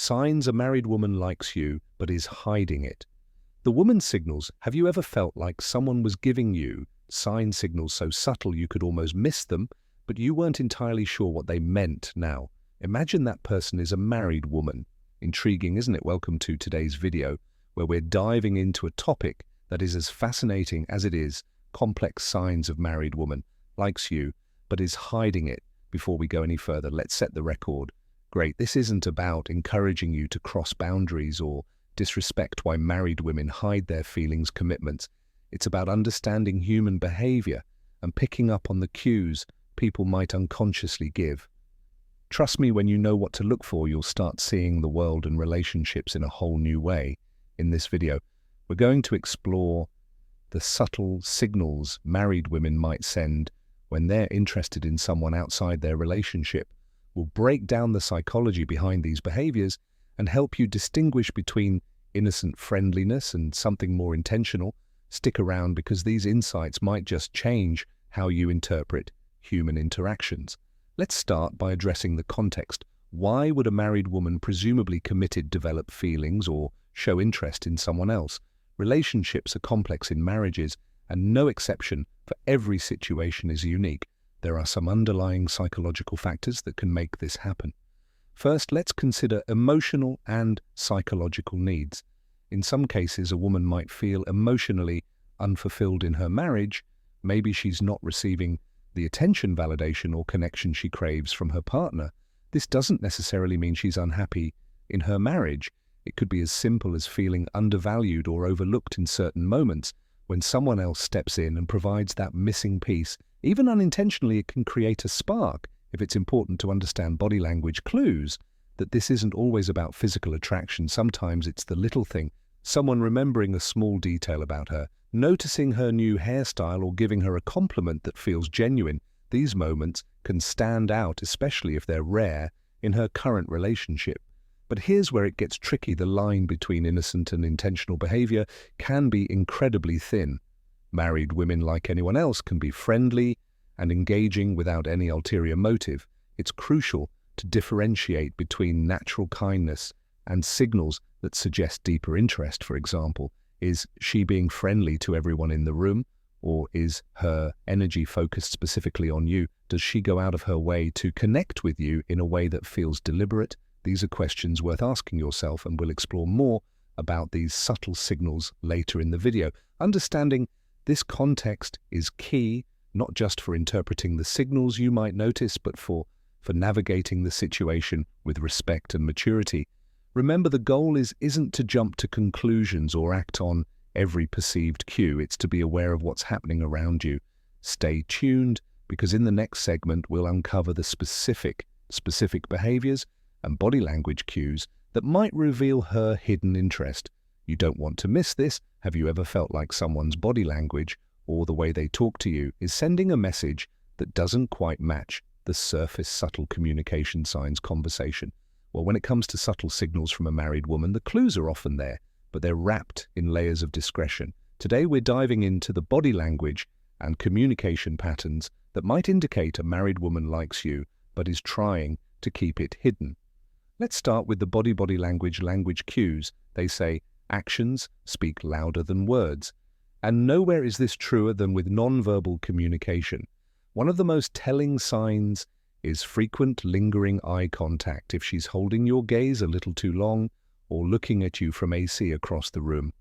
Signs a married woman likes you but is hiding it. The woman signals. Have you ever felt like someone was giving you sign signals so subtle you could almost miss them, but you weren't entirely sure what they meant? Now, imagine that person is a married woman. Intriguing, isn't it? Welcome to today's video, where we're diving into a topic that is as fascinating as it is complex. Signs of married woman likes you but is hiding it. Before we go any further, let's set the record. Great. This isn't about encouraging you to cross boundaries or disrespect why married women hide their feelings, commitments. It's about understanding human behavior and picking up on the cues people might unconsciously give. Trust me, when you know what to look for, you'll start seeing the world and relationships in a whole new way. In this video, we're going to explore the subtle signals married women might send when they're interested in someone outside their relationship. We'll break down the psychology behind these behaviors and help you distinguish between innocent friendliness and something more intentional. Stick around, because these insights might just change how you interpret human interactions. Let's start by addressing the context. Why would a married woman, presumably committed, develop feelings or show interest in someone else? Relationships are complex in marriages, and no exception. For every situation is unique. There are some underlying psychological factors that can make this happen. First, let's consider emotional and psychological needs. In some cases, a woman might feel emotionally unfulfilled in her marriage. Maybe she's not receiving the attention, validation, or connection she craves from her partner. This doesn't necessarily mean she's unhappy in her marriage. It could be as simple as feeling undervalued or overlooked in certain moments. When someone else steps in and provides that missing piece, even unintentionally, it can create a spark. If it's important to understand body language clues, that this isn't always about physical attraction. Sometimes it's the little thing, someone remembering a small detail about her, noticing her new hairstyle, or giving her a compliment that feels genuine. These moments can stand out, especially if they're rare in her current relationship. But here's where it gets tricky. The line between innocent and intentional behavior can be incredibly thin. Married women, like anyone else, can be friendly and engaging without any ulterior motive. It's crucial to differentiate between natural kindness and signals that suggest deeper interest. For example, is she being friendly to everyone in the room, or is her energy focused specifically on you? Does she go out of her way to connect with you in a way that feels deliberate? These are questions worth asking yourself, and we'll explore more about these subtle signals later in the video. Understanding this context is key, not just for interpreting the signals you might notice, but for navigating the situation with respect and maturity. Remember, the goal isn't to jump to conclusions or act on every perceived cue. It's to be aware of what's happening around you. Stay tuned, because in the next segment, we'll uncover the specific behaviors and body language cues that might reveal her hidden interest. You don't want to miss this. Have you ever felt like someone's body language or the way they talk to you is sending a message that doesn't quite match the surface subtle communication signs conversation? Well, when it comes to subtle signals from a married woman, the clues are often there, but they're wrapped in layers of discretion. Today, we're diving into the body language and communication patterns that might indicate a married woman likes you but is trying to keep it hidden. Let's start with the body language cues. They say actions speak louder than words. And nowhere is this truer than with nonverbal communication. One of the most telling signs is frequent lingering eye contact. If she's holding your gaze a little too long or looking at you from AC across the room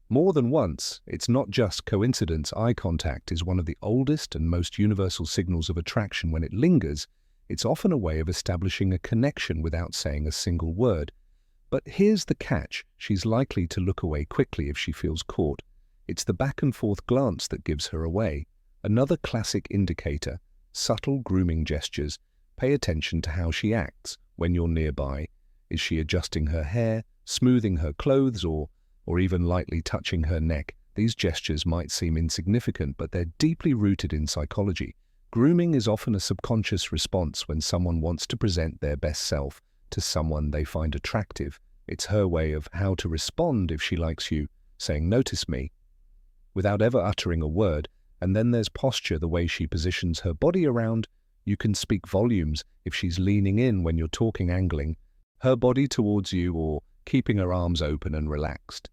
more than once, it's not just coincidence. Eye contact is one of the oldest and most universal signals of attraction. When it lingers, it's often a way of establishing a connection without saying a single word. But here's the catch. She's likely to look away quickly if she feels caught. It's the back and forth glance that gives her away. Another classic indicator, subtle grooming gestures. Pay attention to how she acts when you're nearby. Is she adjusting her hair, smoothing her clothes, or even lightly touching her neck? These gestures might seem insignificant, but they're deeply rooted in psychology. Grooming is often a subconscious response when someone wants to present their best self to someone they find attractive. It's her way of how to respond if she likes you, saying, "Notice me," without ever uttering a word. And then there's posture, the way she positions her body around. You can speak volumes. If she's leaning in when you're talking, angling her body towards you, or keeping her arms open and relaxed.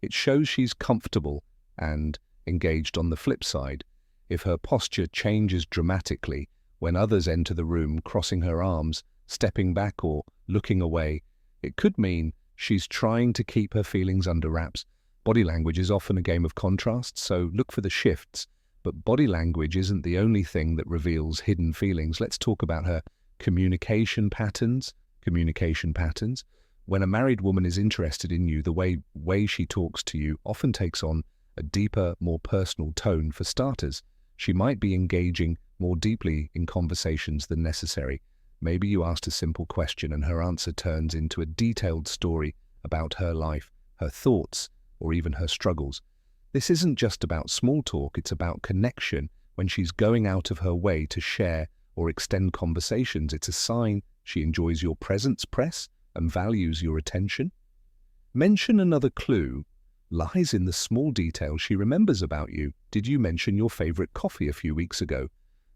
It shows she's comfortable and engaged. On the flip side, if her posture changes dramatically when others enter the room, crossing her arms, stepping back or looking away, it could mean she's trying to keep her feelings under wraps. Body language is often a game of contrasts, so look for the shifts. But body language isn't the only thing that reveals hidden feelings. Let's talk about her communication patterns. When a married woman is interested in you, the way she talks to you often takes on a deeper, more personal tone. For starters, she might be engaging more deeply in conversations than necessary. Maybe you asked a simple question and her answer turns into a detailed story about her life, her thoughts, or even her struggles. This isn't just about small talk, it's about connection. When she's going out of her way to share or extend conversations, it's a sign she enjoys your presence, and values your attention. Mention another clue lies in the small details she remembers about you. Did you mention your favorite coffee a few weeks ago?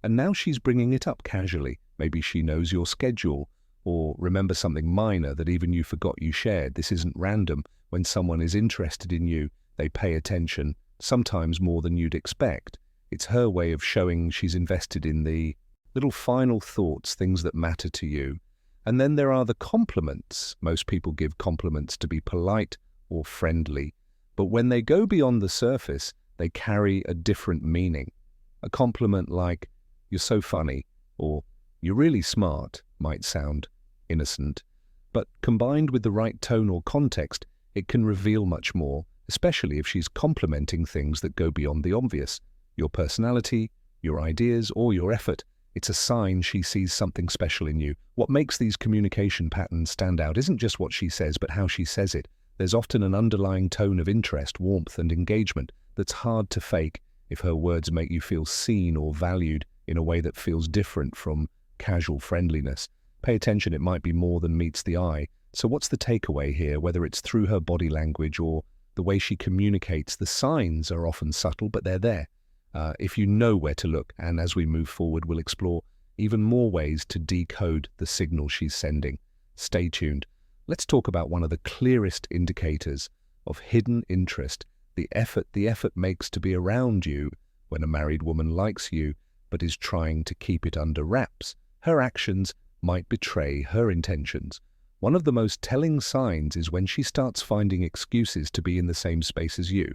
And now she's bringing it up casually. Maybe she knows your schedule or remembers something minor that even you forgot you shared. This isn't random. When someone is interested in you, they pay attention, sometimes more than you'd expect. It's her way of showing she's invested in the little final thoughts, things that matter to you. And then there are the compliments. Most people give compliments to be polite or friendly, but when they go beyond the surface, they carry a different meaning. A compliment like, "You're so funny," or "You're really smart," might sound innocent, but combined with the right tone or context, it can reveal much more, especially if she's complimenting things that go beyond the obvious. Your personality, your ideas, or your effort. It's a sign she sees something special in you. What makes these communication patterns stand out isn't just what she says, but how she says it. There's often an underlying tone of interest, warmth, and engagement that's hard to fake. If her words make you feel seen or valued in a way that feels different from casual friendliness, pay attention, it might be more than meets the eye. So what's the takeaway here? Whether it's through her body language or the way she communicates, the signs are often subtle, but they're there. If you know where to look, and as we move forward, we'll explore even more ways to decode the signal she's sending. Stay tuned. Let's talk about one of the clearest indicators of hidden interest, the effort makes to be around you. When a married woman likes you, but is trying to keep it under wraps, her actions might betray her intentions. One of the most telling signs is when she starts finding excuses to be in the same space as you.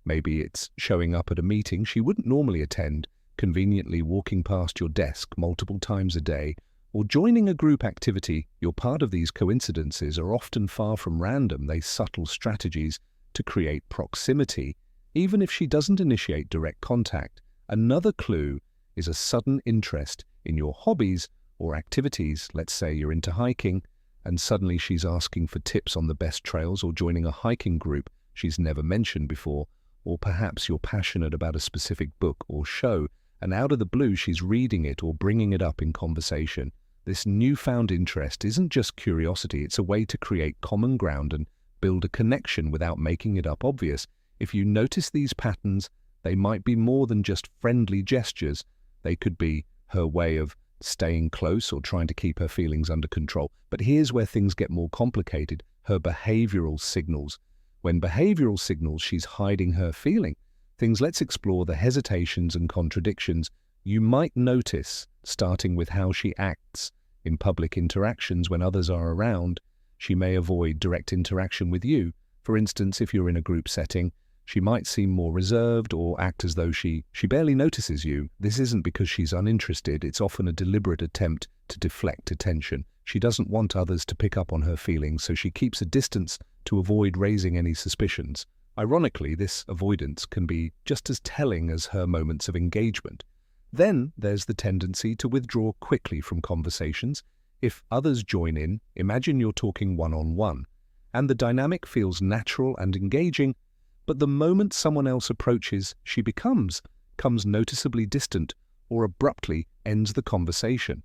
Maybe it's showing up at a meeting she wouldn't normally attend, conveniently walking past your desk multiple times a day, or joining a group activity. You're part of these coincidences are often far from random. They're subtle strategies to create proximity, even if she doesn't initiate direct contact. Another clue is a sudden interest in your hobbies or activities. Let's say you're into hiking, and suddenly she's asking for tips on the best trails or joining a hiking group she's never mentioned before. Or perhaps you're passionate about a specific book or show, and out of the blue she's reading it or bringing it up in conversation. This newfound interest isn't just curiosity, it's a way to create common ground and build a connection without making it up obvious. If you notice these patterns, they might be more than just friendly gestures. They could be her way of staying close or trying to keep her feelings under control. But here's where things get more complicated: her behavioral signals. When behavioral signals she's hiding her feeling things, let's explore the hesitations and contradictions you might notice, starting with how she acts in public interactions. When others are around, she may avoid direct interaction with you. For instance, if you're in a group setting, she might seem more reserved or act as though she barely notices you. This isn't because she's uninterested, it's often a deliberate attempt to deflect attention. She doesn't want others to pick up on her feelings, so she keeps a distance to avoid raising any suspicions. Ironically, this avoidance can be just as telling as her moments of engagement. Then there's the tendency to withdraw quickly from conversations. If others join in, imagine you're talking one-on-one, and the dynamic feels natural and engaging, but the moment someone else approaches, she becomes noticeably distant or abruptly ends the conversation.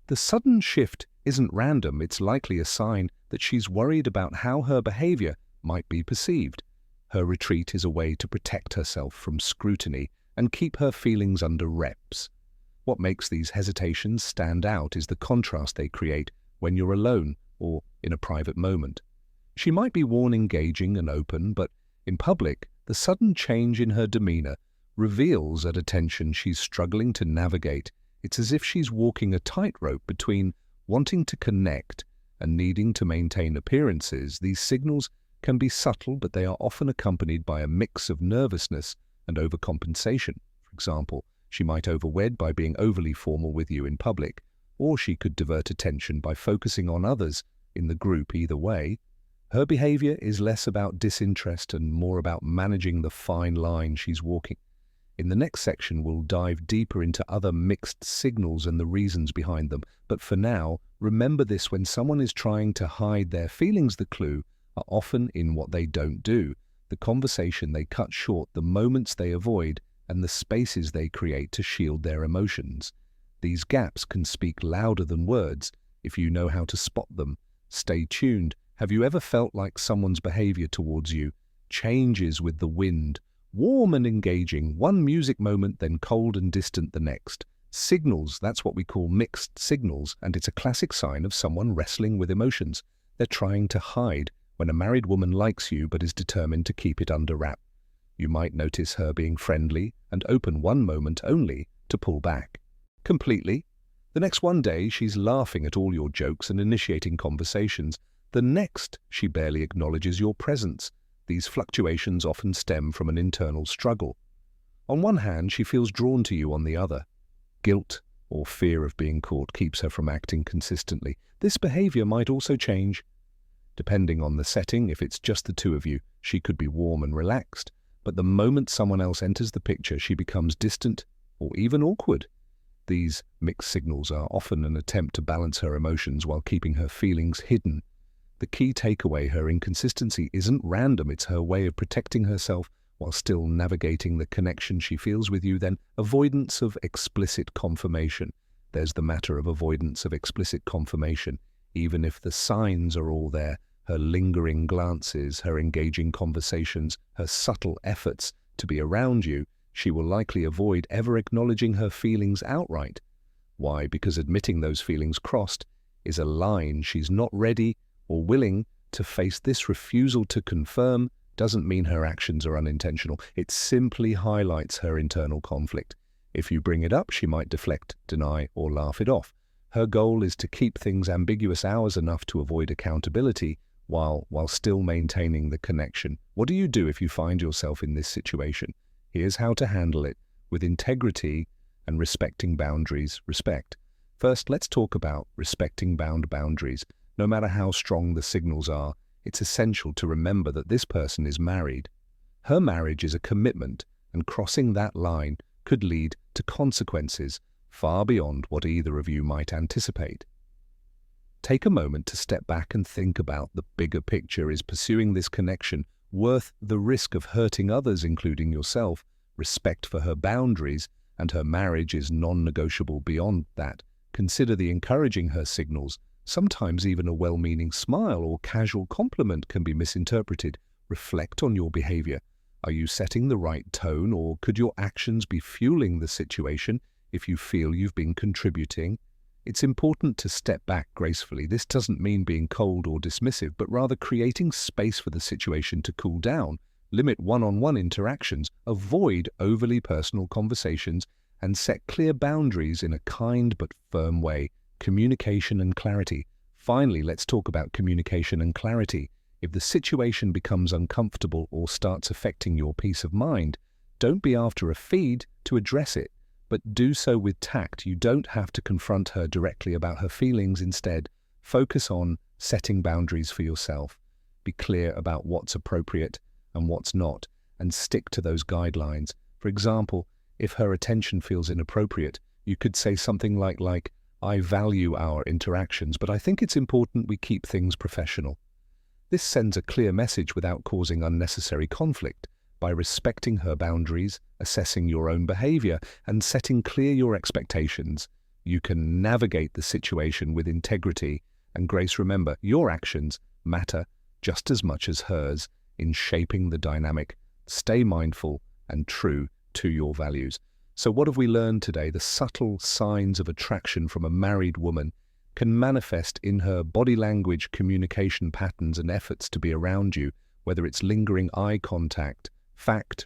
The sudden shift isn't random, it's likely a sign that she's worried about how her behavior might be perceived. Her retreat is a way to protect herself from scrutiny and keep her feelings under wraps. What makes these hesitations stand out is the contrast they create when you're alone or in a private moment. She might be worn engaging and open, but in public, the sudden change in her demeanor reveals at a tension she's struggling to navigate. It's as if she's walking a tightrope between wanting to connect and needing to maintain appearances. These signals can be subtle, but they are often accompanied by a mix of nervousness and overcompensation. For example, she might overwed by being overly formal with you in public, or she could divert attention by focusing on others in the group. Either way, her behavior is less about disinterest and more about managing the fine line she's walking. In the next section, we'll dive deeper into other mixed signals and the reasons behind them. But for now, remember this: when someone is trying to hide their feelings, the clue are often in what they don't do, the conversation they cut short, the moments they avoid, and the spaces they create to shield their emotions. These gaps can speak louder than words if you know how to spot them. Stay tuned. Have you ever felt like someone's behavior towards you changes with the wind? Warm and engaging one music moment, then cold and distant the next. Signals, that's what we call mixed signals, and it's a classic sign of someone wrestling with emotions. They're trying to hide. When a married woman likes you but is determined to keep it under wrap, you might notice her being friendly and open one moment only to pull back completely. The next one day, she's laughing at all your jokes and initiating conversations. The next, she barely acknowledges your presence. These fluctuations often stem from an internal struggle. On one hand, she feels drawn to you. On the other, guilt or fear of being caught keeps her from acting consistently. This behavior might also change depending on the setting. If it's just the two of you, she could be warm and relaxed. But the moment someone else enters the picture, she becomes distant or even awkward. These mixed signals are often an attempt to balance her emotions while keeping her feelings hidden. The key takeaway: her inconsistency isn't random, it's her way of protecting herself while still navigating the connection she feels with you. Then, avoidance of explicit confirmation. There's the matter of avoidance of explicit confirmation. Even if the signs are all there, her lingering glances, her engaging conversations, her subtle efforts to be around you, she will likely avoid ever acknowledging her feelings outright. Why? Because admitting those feelings crossed is a line she's not ready or willing to face. This refusal to confirm doesn't mean her actions are unintentional. It simply highlights her internal conflict. If you bring it up, she might deflect, deny, or laugh it off. Her goal is to keep things ambiguous hours enough to avoid accountability while still maintaining the connection. What do you do if you find yourself in this situation? Here's how to handle it with integrity and respecting boundaries. Respect. First, let's talk about respecting boundaries. No matter how strong the signals are, it's essential to remember that this person is married. Her marriage is a commitment, and crossing that line could lead to consequences far beyond what either of you might anticipate. Take a moment to step back and think about the bigger picture. Is pursuing this connection worth the risk of hurting others, including yourself? Respect for her boundaries and her marriage is non-negotiable. Beyond that, consider the encouraging her signals. Sometimes even a well-meaning smile or casual compliment can be misinterpreted. Reflect on your behavior. Are you setting the right tone, or could your actions be fueling the situation? If you feel you've been contributing, it's important to step back gracefully. This doesn't mean being cold or dismissive, but rather creating space for the situation to cool down. Limit one-on-one interactions, avoid overly personal conversations, and set clear boundaries in a kind but firm way. Communication and clarity. Finally, let's talk about communication and clarity. If the situation becomes uncomfortable or starts affecting your peace of mind, don't be after a feed to address it, but do so with tact. You don't have to confront her directly about her feelings. Instead, focus on setting boundaries for yourself. Be clear about what's appropriate and what's not, and stick to those guidelines. For example, if her attention feels inappropriate, you could say something like, "I value our interactions, but I think it's important we keep things professional." This sends a clear message without causing unnecessary conflict. By respecting her boundaries, assessing your own behavior, and setting clear your expectations, you can navigate the situation with integrity and grace. Remember, your actions matter just as much as hers in shaping the dynamic. Stay mindful and true to your values. So what have we learned today? The subtle signs of attraction from a married woman. can manifest in her body language, communication patterns, and efforts to be around you, whether it's lingering eye contact,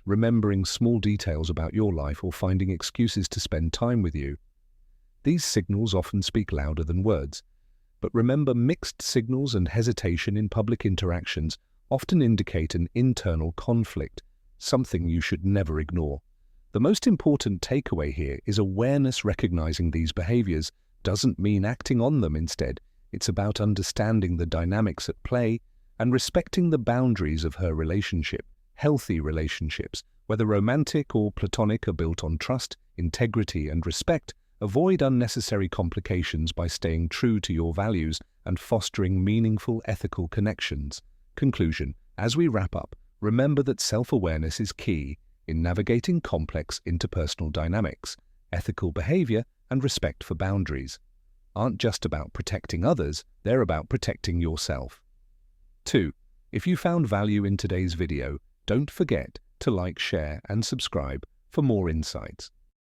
remembering small details about your life, or finding excuses to spend time with you. These signals often speak louder than words. But remember, mixed signals and hesitation in public interactions often indicate an internal conflict, something you should never ignore. The most important takeaway here is awareness. Recognizing these behaviors doesn't mean acting on them. Instead, it's about understanding the dynamics at play and respecting the boundaries of her relationship. Healthy relationships, whether romantic or platonic, are built on trust, integrity, and respect. Avoid unnecessary complications by staying true to your values and fostering meaningful, ethical connections. Conclusion: as we wrap up, remember that self-awareness is key in navigating complex interpersonal dynamics. Ethical behavior and respect for boundaries aren't just about protecting others, they're about protecting yourself. 2. If you found value in today's video, don't forget to like, share, and subscribe for more insights.